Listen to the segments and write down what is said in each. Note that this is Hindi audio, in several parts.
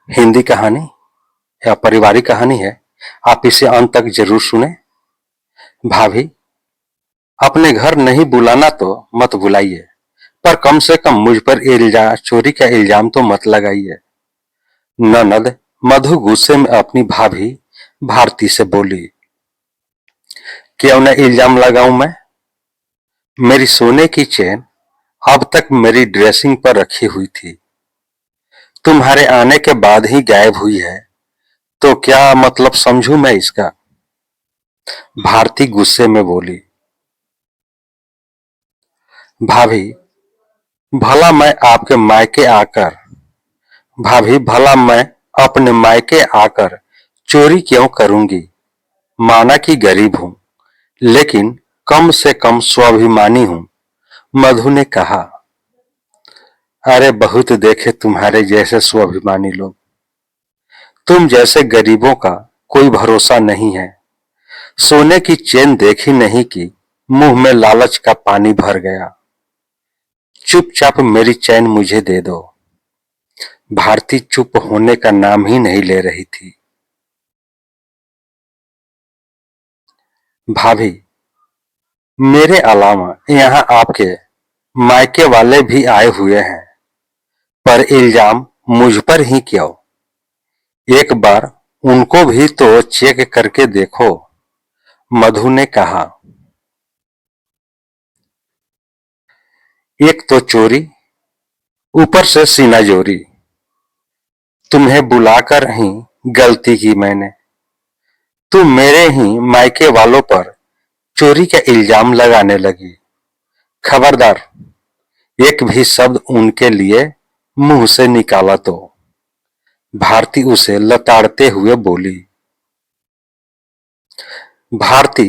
हिंदी कहानी या पारिवारिक कहानी है। आप इसे अंत तक जरूर सुने। भाभी, अपने घर नहीं बुलाना तो मत बुलाइए, पर कम से कम मुझ पर चोरी का इल्जाम तो मत लगाइए। ननद मधु गुस्से में अपनी भाभी भारती से बोली, क्यों न इल्जाम लगाऊं मैं? मेरी सोने की चेन अब तक मेरी ड्रेसिंग पर रखी हुई थी, तुम्हारे आने के बाद ही गायब हुई है, तो क्या मतलब समझूं मैं इसका? भारती गुस्से में बोली, भाभी भला मैं आपके मायके आकर भाभी भला मैं अपने मायके आकर चोरी क्यों करूंगी? माना कि गरीब हूं, लेकिन कम से कम स्वाभिमानी हूं। मधु ने कहा, अरे बहुत देखे तुम्हारे जैसे स्वाभिमानी लोग। तुम जैसे गरीबों का कोई भरोसा नहीं है। सोने की चेन देखी नहीं कि मुंह में लालच का पानी भर गया। चुपचाप मेरी चैन मुझे दे दो। भारती चुप होने का नाम ही नहीं ले रही थी। भाभी, मेरे अलावा यहाँ आपके मायके वाले भी आए हुए हैं, पर इल्जाम मुझ पर ही क्यों? एक बार उनको भी तो चेक करके देखो। मधु ने कहा, एक तो चोरी, ऊपर से सीना जोरी। तुम्हें बुलाकर ही गलती की मैंने। तुम मेरे ही मायके वालों पर चोरी का इल्जाम लगाने लगी। खबरदार, एक भी शब्द उनके लिए मुंह से निकाला तो। भारती उसे लताड़ते हुए बोली, भारती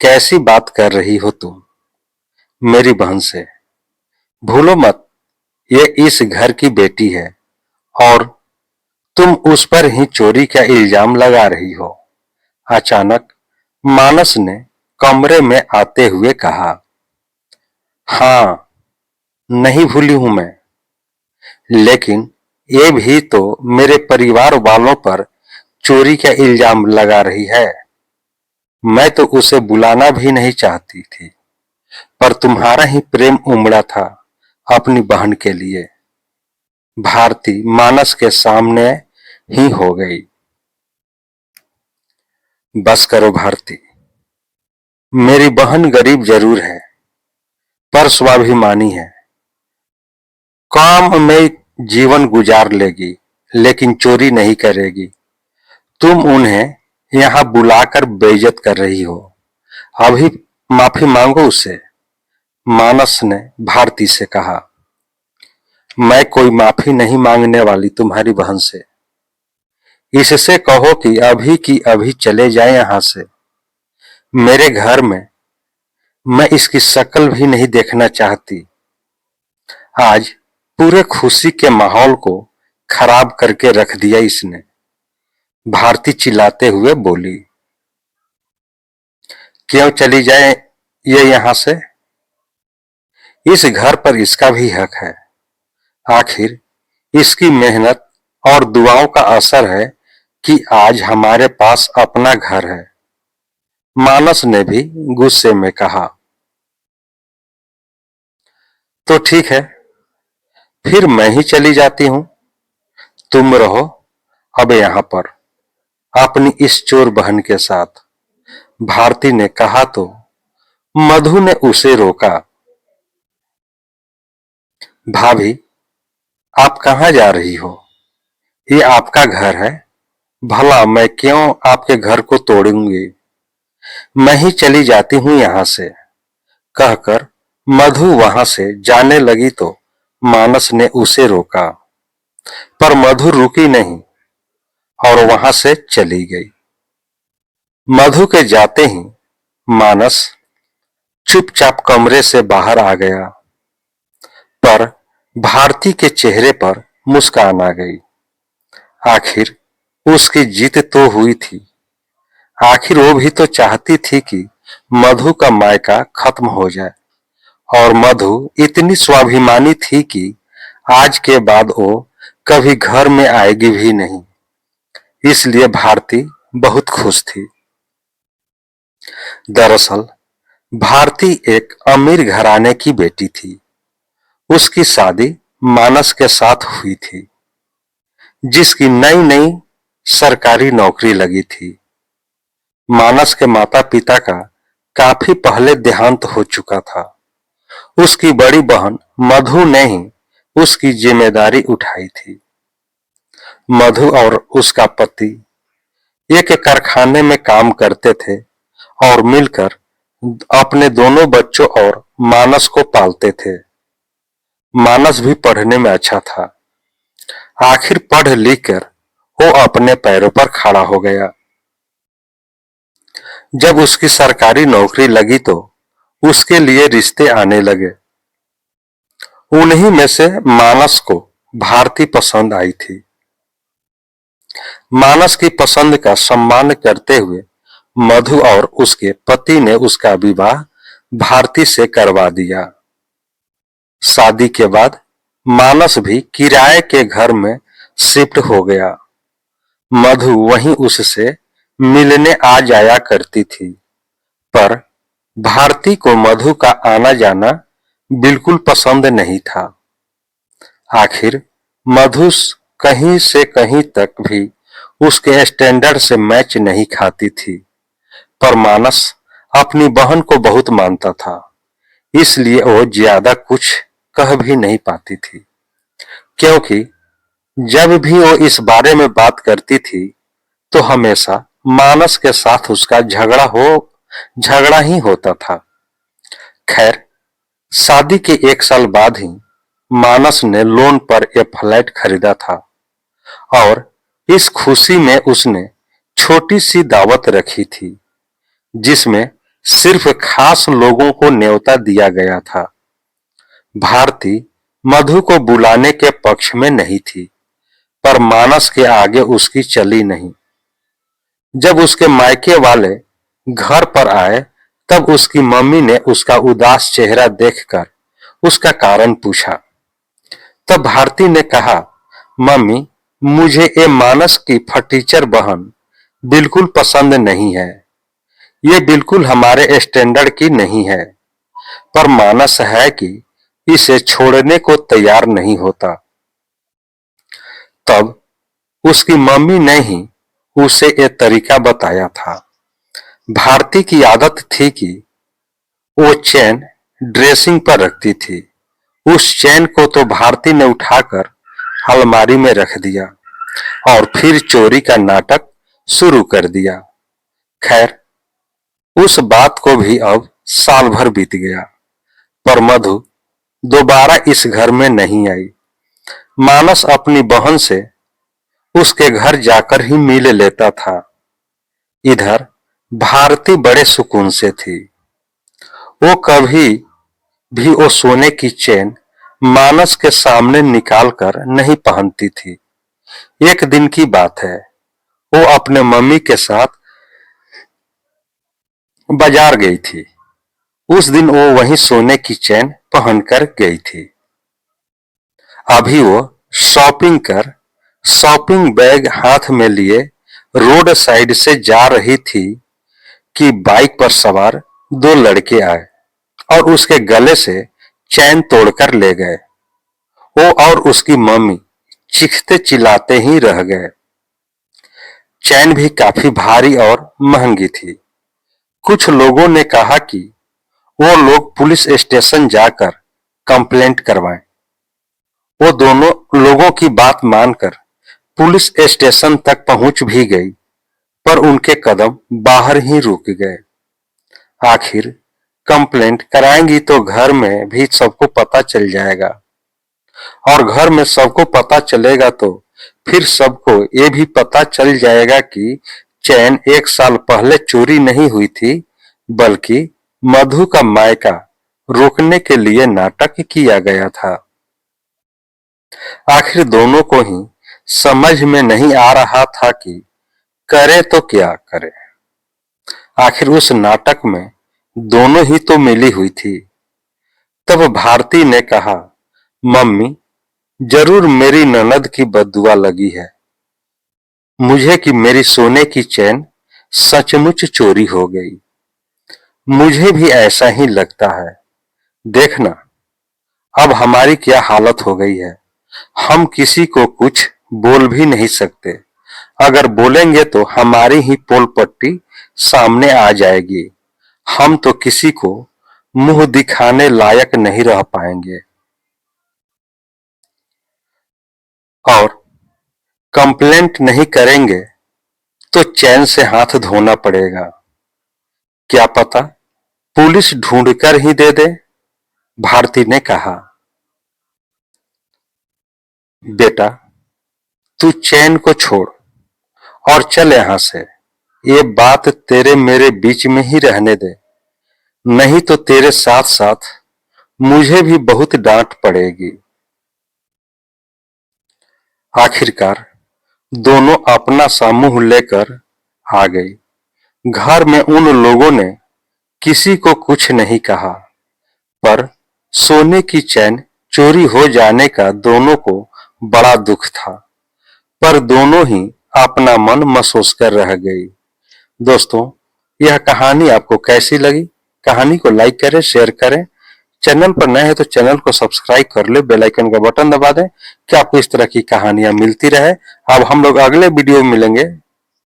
कैसी बात कर रही हो तुम मेरी बहन से? भूलो मत, ये इस घर की बेटी है और तुम उस पर ही चोरी का इल्जाम लगा रही हो। अचानक मानस ने कमरे में आते हुए कहा, हाँ, नहीं भूली हूं मैं, लेकिन ये भी तो मेरे परिवार वालों पर चोरी का इल्जाम लगा रही है। मैं तो उसे बुलाना भी नहीं चाहती थी, पर तुम्हारा ही प्रेम उमड़ा था अपनी बहन के लिए। भारती मानस के सामने ही हो गई। बस करो भारती, मेरी बहन गरीब जरूर है, पर स्वाभिमानी है। काम में जीवन गुजार लेगी, लेकिन चोरी नहीं करेगी। तुम उन्हें यहाँ बुलाकर बेइज्जत कर रही हो। अभी माफी मांगो उससे। मानस ने भारती से कहा, मैं कोई माफी नहीं मांगने वाली तुम्हारी बहन से। इससे कहो कि अभी की अभी चले जाए यहां से। मेरे घर में मैं इसकी शक्ल भी नहीं देखना चाहती। आज पूरे खुशी के माहौल को खराब करके रख दिया इसने। भारती चिल्लाते हुए बोली, क्यों चली जाए ये यहां से? इस घर पर इसका भी हक है। आखिर इसकी मेहनत और दुआओं का असर है कि आज हमारे पास अपना घर है। मानस ने भी गुस्से में कहा, तो ठीक है, फिर मैं ही चली जाती हूं। तुम रहो अब यहां पर अपनी इस चोर बहन के साथ। भारती ने कहा तो मधु ने उसे रोका। भाभी, आप कहां जा रही हो? ये आपका घर है। भला मैं क्यों आपके घर को तोड़ूंगी? मैं ही चली जाती हूं यहां से। कहकर मधु वहां से जाने लगी तो मानस ने उसे रोका, पर मधु रुकी नहीं और वहां से चली गई। मधु के जाते ही मानस चुपचाप कमरे से बाहर आ गया, पर भारती के चेहरे पर मुस्कान आ गई। आखिर उसकी जीत तो हुई थी। आखिर वो भी तो चाहती थी कि मधु का मायका खत्म हो जाए, और मधु इतनी स्वाभिमानी थी कि आज के बाद वो कभी घर में आएगी भी नहीं, इसलिए भारती बहुत खुश थी। दरअसल भारती एक अमीर घराने की बेटी थी। उसकी शादी मानस के साथ हुई थी, जिसकी नई नई सरकारी नौकरी लगी थी। मानस के माता पिता का काफी पहले देहांत हो चुका था। उसकी बड़ी बहन मधु ने ही उसकी जिम्मेदारी उठाई थी। मधु और उसका पति एक कारखाने में काम करते थे और मिलकर अपने दोनों बच्चों और मानस को पालते थे। मानस भी पढ़ने में अच्छा था। आखिर पढ़ लिख कर वो अपने पैरों पर खड़ा हो गया। जब उसकी सरकारी नौकरी लगी तो उसके लिए रिश्ते आने लगे। उन्हीं में से मानस को भारती पसंद आई थी। मानस की पसंद का सम्मान करते हुए मधु और उसके पति ने उसका विवाह भारती से करवा दिया। शादी के बाद मानस भी किराए के घर में शिफ्ट हो गया। मधु वहीं उससे मिलने आ जाया करती थी, पर भारती को मधु का आना जाना बिल्कुल पसंद नहीं था। आखिर मधु कहीं से कहीं तक भी उसके स्टैंडर्ड से मैच नहीं खाती थी, पर मानस अपनी बहन को बहुत मानता था, इसलिए वो ज्यादा कुछ कह भी नहीं पाती थी, क्योंकि जब भी वो इस बारे में बात करती थी तो हमेशा मानस के साथ उसका झगड़ा ही होता था। खैर, शादी के 1 साल बाद ही मानस ने लोन पर यह फ्लैट खरीदा था और इस खुशी में उसने छोटी सी दावत रखी थी, जिसमें सिर्फ खास लोगों को न्योता दिया गया था। भारती मधु को बुलाने के पक्ष में नहीं थी, पर मानस के आगे उसकी चली नहीं। जब उसके मायके वाले घर पर आए तब उसकी मम्मी ने उसका उदास चेहरा देखकर उसका कारण पूछा। तब भारती ने कहा, मम्मी, मुझे ये मानस की फटीचर बहन बिल्कुल पसंद नहीं है। ये बिल्कुल हमारे स्टैंडर्ड की नहीं है, पर मानस है कि इसे छोड़ने को तैयार नहीं होता। तब उसकी मम्मी ने ही उसे ये तरीका बताया था। भारती की आदत थी कि वो चैन ड्रेसिंग पर रखती थी। उस चैन को तो भारती ने उठाकर अलमारी में रख दिया और फिर चोरी का नाटक शुरू कर दिया। खैर, उस बात को भी अब साल भर बीत गया, पर मधु दोबारा इस घर में नहीं आई। मानस अपनी बहन से उसके घर जाकर ही मिल लेता था। इधर भारती बड़े सुकून से थी। वो कभी भी वो सोने की चेन मानस के सामने निकाल कर नहीं पहनती थी। एक दिन की बात है, वो अपने मम्मी के साथ बाजार गई थी। उस दिन वो वही सोने की चैन पहनकर गई थी। अभी वो शॉपिंग कर शॉपिंग बैग हाथ में लिए रोड साइड से जा रही थी कि बाइक पर सवार 2 लड़के आए और उसके गले से चैन तोड़कर ले गए। वो और उसकी मम्मी चीखते चिल्लाते ही रह गए। चैन भी काफी भारी और महंगी थी। कुछ लोगों ने कहा कि वो लोग पुलिस स्टेशन जाकर कंप्लेंट करवाएं। वो दोनों लोगों की बात मानकर पुलिस स्टेशन तक पहुंच भी गई, पर उनके कदम बाहर ही रुक गए। आखिर कंप्लेंट कराएंगी तो घर में भी सबको पता चल जाएगा, और घर में सबको पता चलेगा तो फिर सबको ये भी पता चल जाएगा कि चैन 1 साल पहले चोरी नहीं हुई थी, बल्कि मधु का मायका रोकने के लिए नाटक किया गया था। आखिर दोनों को ही समझ में नहीं आ रहा था कि करे तो क्या करे। आखिर उस नाटक में दोनों ही तो मिली हुई थी। तब भारती ने कहा, मम्मी, जरूर मेरी ननद की बददुआ लगी है मुझे कि मेरी सोने की चैन सचमुच चोरी हो गई। मुझे भी ऐसा ही लगता है। देखना अब हमारी क्या हालत हो गई है। हम किसी को कुछ बोल भी नहीं सकते। अगर बोलेंगे तो हमारी ही पोल पट्टी सामने आ जाएगी। हम तो किसी को मुंह दिखाने लायक नहीं रह पाएंगे। और कंप्लेंट नहीं करेंगे तो चैन से हाथ धोना पड़ेगा। क्या पता पुलिस ढूंढकर ही दे दे। भारती ने कहा, बेटा तू चैन को छोड़ और चल यहां से। ये बात तेरे मेरे बीच में ही रहने दे, नहीं तो तेरे साथ साथ मुझे भी बहुत डांट पड़ेगी। आखिरकार दोनों अपना सा मुंह लेकर आ गई। घर में उन लोगों ने किसी को कुछ नहीं कहा, पर सोने की चैन चोरी हो जाने का दोनों को बड़ा दुख था। पर दोनों ही अपना मन महसूस कर रह गई। दोस्तों, यह कहानी आपको कैसी लगी? कहानी को लाइक करें, शेयर करें। चैनल पर नए हैं तो चैनल को सब्सक्राइब कर ले, बेल आइकन का बटन दबा दें कि आपको इस तरह की कहानियां मिलती रहे। अब हम लोग अगले वीडियो में मिलेंगे।